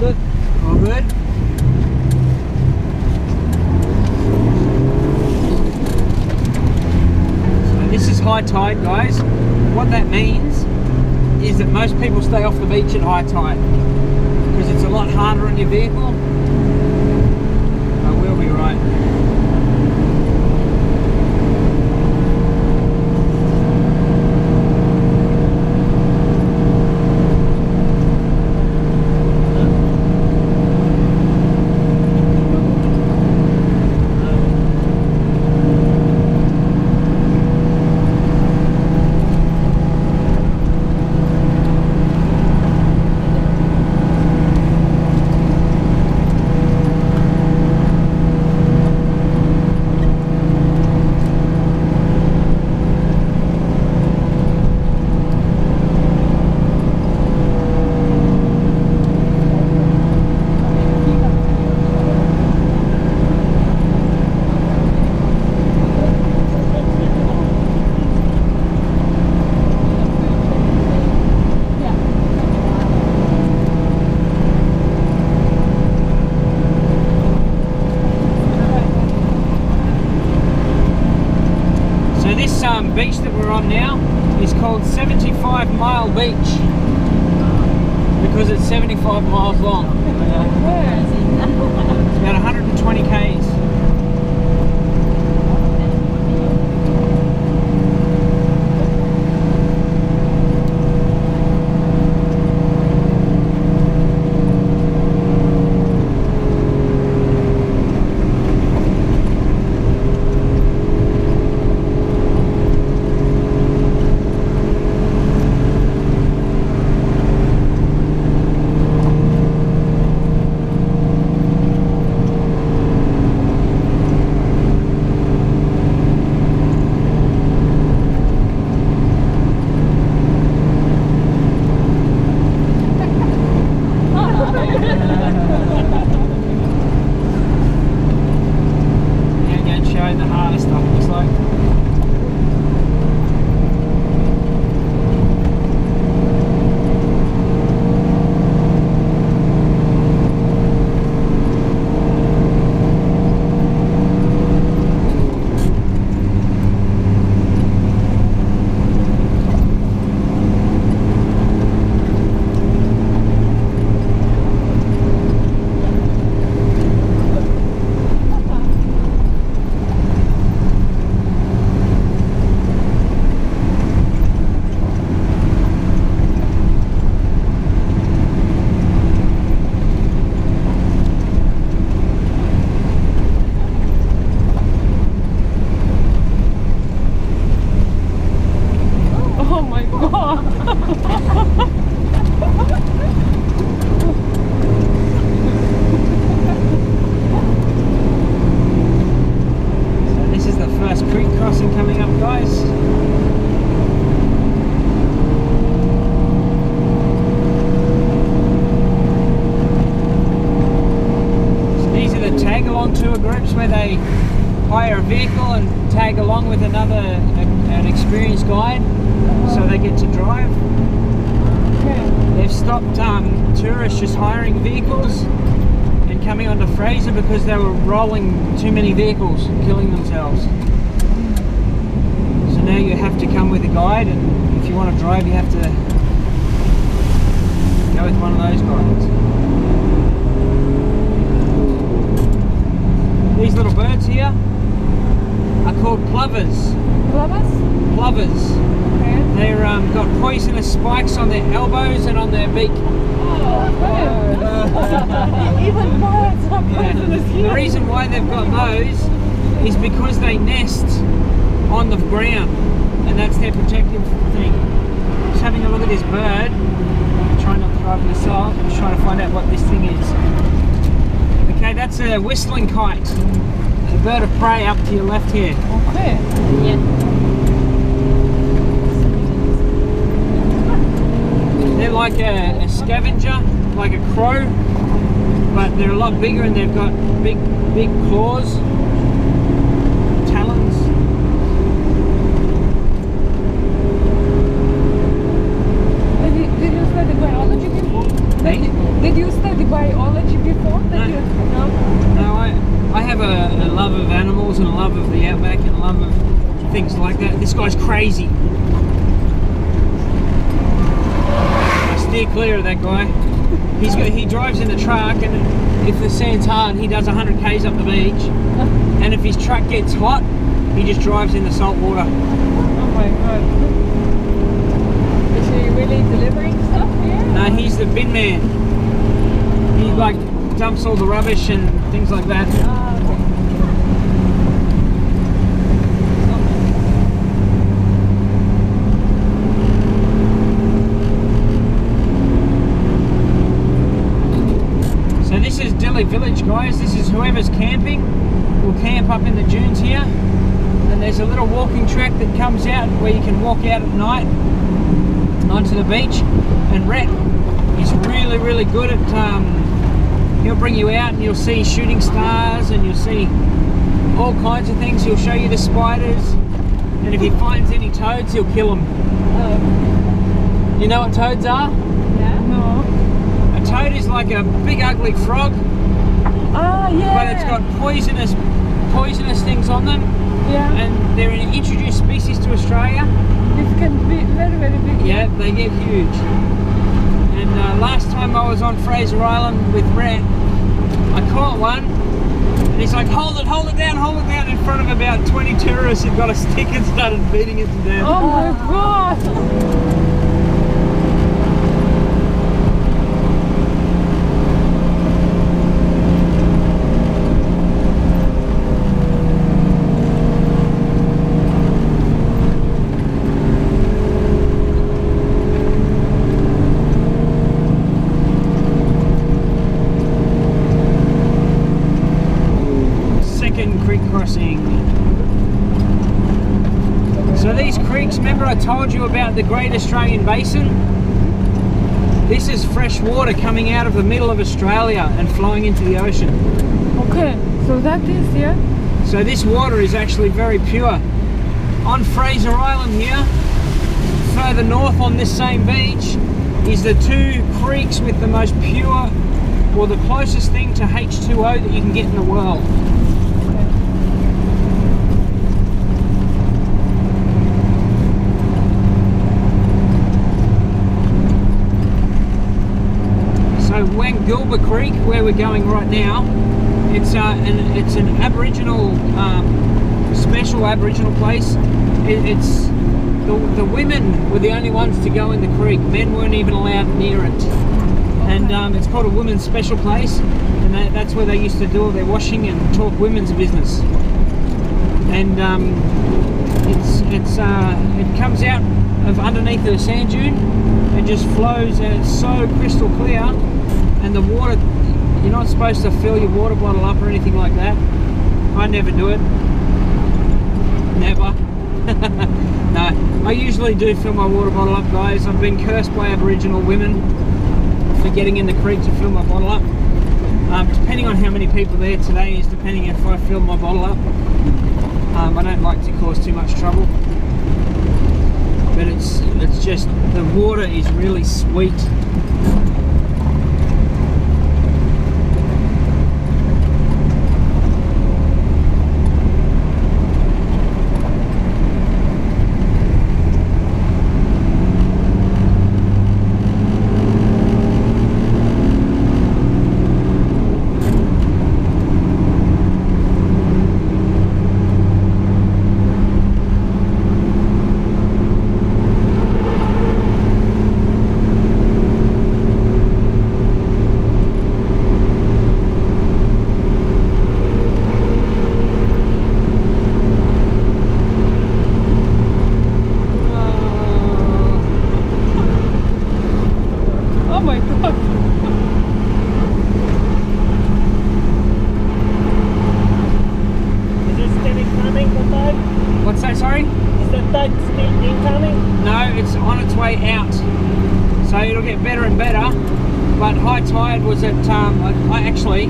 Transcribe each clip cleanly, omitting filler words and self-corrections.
good? All good? So this is high tide, guys. What that means is that most people stay off the beach at high tide because it's a lot harder on your vehicle. But we'll be right. Beach that we're on now is called 75 Mile Beach because it's 75 miles long. It's about 120 k's. Tour groups where they hire a vehicle and tag along with an experienced guide so they get to drive. They've stopped tourists just hiring vehicles and coming onto Fraser because they were rolling too many vehicles and killing themselves. So now you have to come with a guide, and if you want to drive you have to go with one of those guides. These little birds here are called plovers. Plovers? Plovers. Okay. They're got poisonous spikes on their elbows and on their beak. Even birds are poisonous here. The reason why they've got those is because they nest on the ground, and that's their protective thing. Just having a look at this bird. I'm trying not to drive myself. I'm just trying to find out what this thing is. Okay, that's a whistling kite. A bird of prey up to your left here. Okay. Yeah. They're like a scavenger, like a crow, but they're a lot bigger and they've got big claws, talons. Did you study biology before? Hey? Did you study biology? outback and love of things like that. This guy's crazy. I steer clear of that guy. He drives in the truck, and if the sand's hard, he does 100 k's up the beach. And if his truck gets hot, he just drives in the salt water. Oh my god. Is he really delivering stuff here? No, he's the bin man. He like dumps all the rubbish and things like that. Ah, okay. So this is Dilly Village, guys. This is whoever's camping will camp up in the dunes here. And there's a little walking track that comes out where you can walk out at night onto the beach. And Rhett is really, really good at, he'll bring you out and you'll see shooting stars and you'll see all kinds of things. He'll show you the spiders. And if he finds any toads, he'll kill them. You know what toads are? Yeah? No. A toad is like a big ugly frog. Ah, yeah. But it's got poisonous things on them. Yeah. And they're an introduced species to Australia. It can be very, very big. Yeah, they get huge. And last time I was on Fraser Island with Rhett, I caught one, and he's like, hold it down, in front of about 20 tourists who got a stick and started beating it to death. Oh my god. Creek crossing. So these creeks, remember I told you about the Great Australian Basin? This is fresh water coming out of the middle of Australia and flowing into the ocean. Okay, so that is, yeah? So this water is actually very pure. On Fraser Island here, further north on this same beach, is the two creeks with the most pure, or the closest thing to H2O that you can get in the world. So Wangulba Creek, where we're going right now, it's an Aboriginal, special Aboriginal place. It's the women were the only ones to go in the creek. Men weren't even allowed near it. And it's called a women's special place, and that's where they used to do all their washing and talk women's business. And it comes out of underneath the sand dune and just flows, and it's so crystal clear. And the water, you're not supposed to fill your water bottle up or anything like that. I never do it. Never. No, I usually do fill my water bottle up, guys. I've been cursed by Aboriginal women for getting in the creek to fill my bottle up. Depending on how many people there today is depending if I fill my bottle up. I don't like to cause too much trouble. But it's just, the water is really sweet. What's that, sorry? Is the tide still incoming? No, it's on its way out. So it'll get better and better. But high tide was at, actually,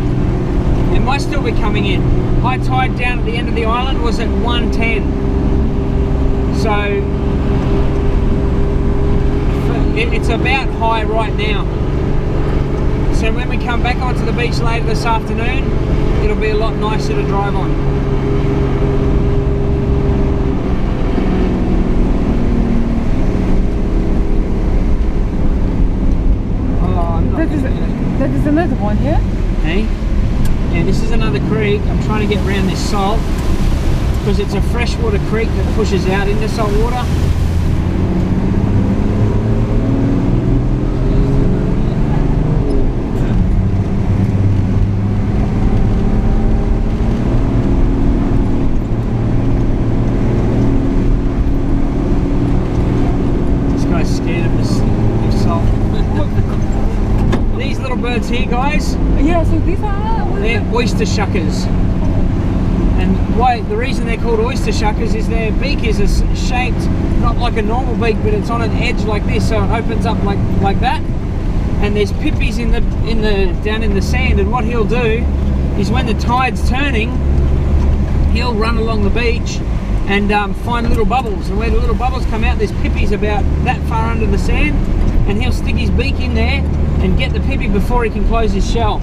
it might still be coming in. High tide down at the end of the island was at 110. So it's about high right now. So when we come back onto the beach later this afternoon, it'll be a lot nicer to drive on. that is another one, yeah? Hey? Yeah, this is another creek. I'm trying to get around this salt because it's a freshwater creek that pushes out into salt water. Here, guys. Yeah, so these are... They're oyster shuckers. And why the reason they're called oyster shuckers is their beak is shaped not like a normal beak, but it's on an edge like this, so it opens up like that. And there's pippies down in the sand, and what he'll do is when the tide's turning, he'll run along the beach and find little bubbles, and where the little bubbles come out, there's pippies about that far under the sand, and he'll stick his beak in there and get the pippy before he can close his shell,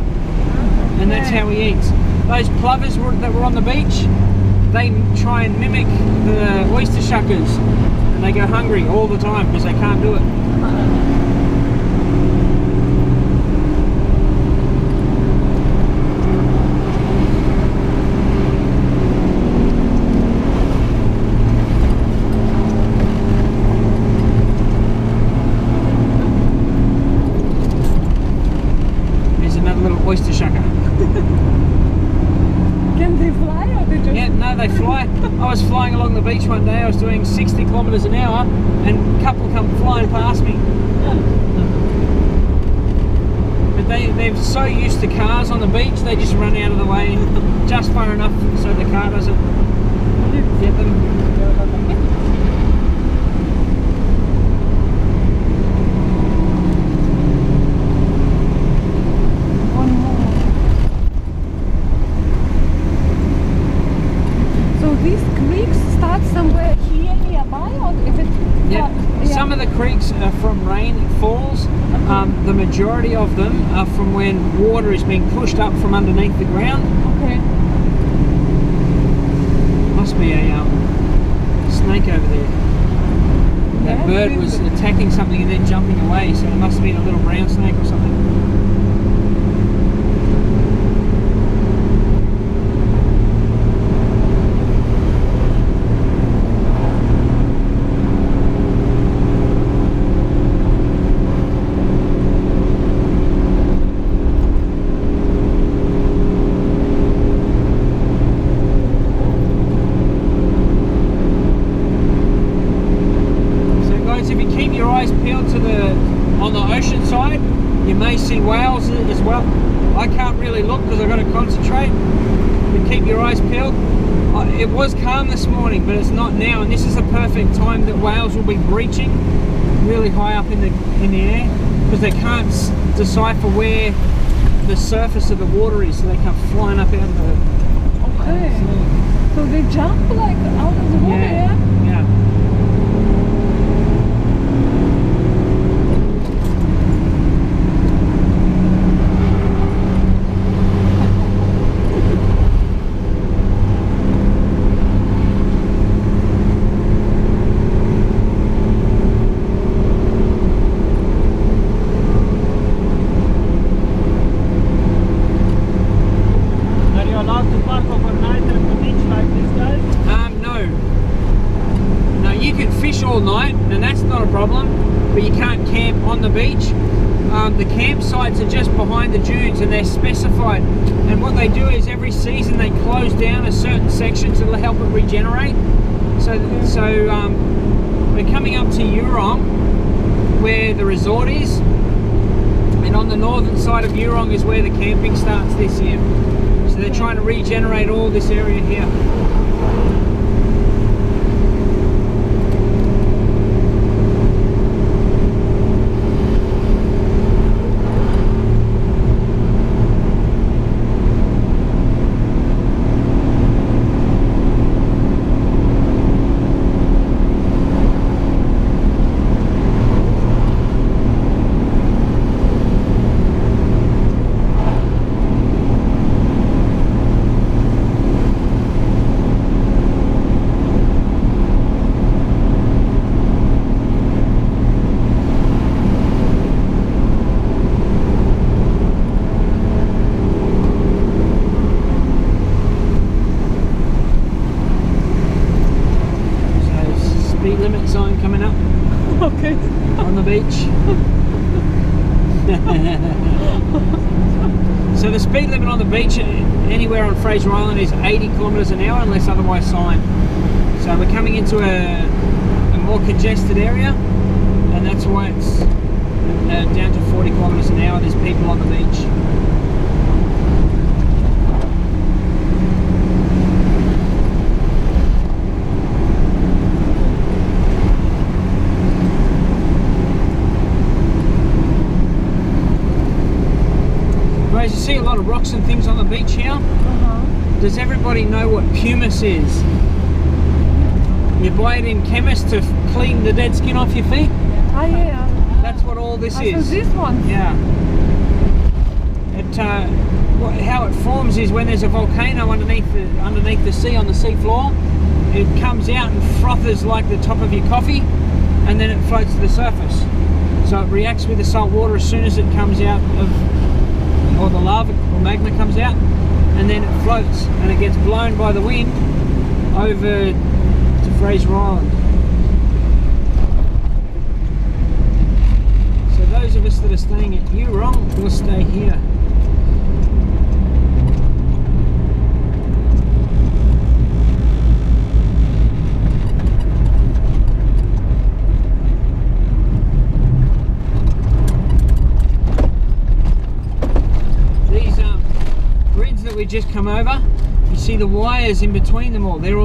and that's how he eats. Those plovers that were on the beach, they try and mimic the oyster shuckers, and they go hungry all the time because they can't do it. Oyster shucker. Can they fly or they just... Yeah, no, they fly. I was flying along the beach one day, I was doing 60 kilometres an hour, and a couple come flying past me. But they're so used to cars on the beach, they just run out of the way just far enough so the car doesn't get them. Somewhere here nearby, or is it? Yeah, some of the creeks are from rainfalls. The majority of them are from when water is being pushed up from underneath the ground. Okay. Must be a snake over there. That bird was attacking something and then jumping away, so it must have been a little brown snake or something. On the ocean side, you may see whales as well. I can't really look because I've got to concentrate, but keep your eyes peeled. It was calm this morning, but it's not now, and this is the perfect time that whales will be breaching really high up in the air because they can't decipher where the surface of the water is, so they come flying up out of the... Okay. So they jump like out of the water, yeah? Yeah. All night, and that's not a problem, but you can't camp on the beach. The campsites are just behind the dunes, and they're specified, and what they do is every season they close down a certain section to help it regenerate. So we're coming up to Eurong, where the resort is, and on the northern side of Eurong is where the camping starts this year. So they're trying to regenerate all this area here. So the speed limit on the beach anywhere on Fraser Island is 80 kilometres an hour unless otherwise signed. So we're coming into a more congested area, and that's why it's down to 40 kilometres an hour. There's people on the beach. You see a lot of rocks and things on the beach here. Does everybody know what pumice is? You buy it in chemists to clean the dead skin off your feet. Ah, yeah. That's what all this is. So this one? Yeah. How it forms is when there's a volcano underneath the sea, on the sea floor, it comes out and frothers like the top of your coffee, and then it floats to the surface. So it reacts with the salt water as soon as it comes out of, or the lava or magma comes out, and then it floats and it gets blown by the wind over to Fraser Island. So those of us that are staying at Eurong will stay here. These grids that we just come over, you see the wires in between them all. They're all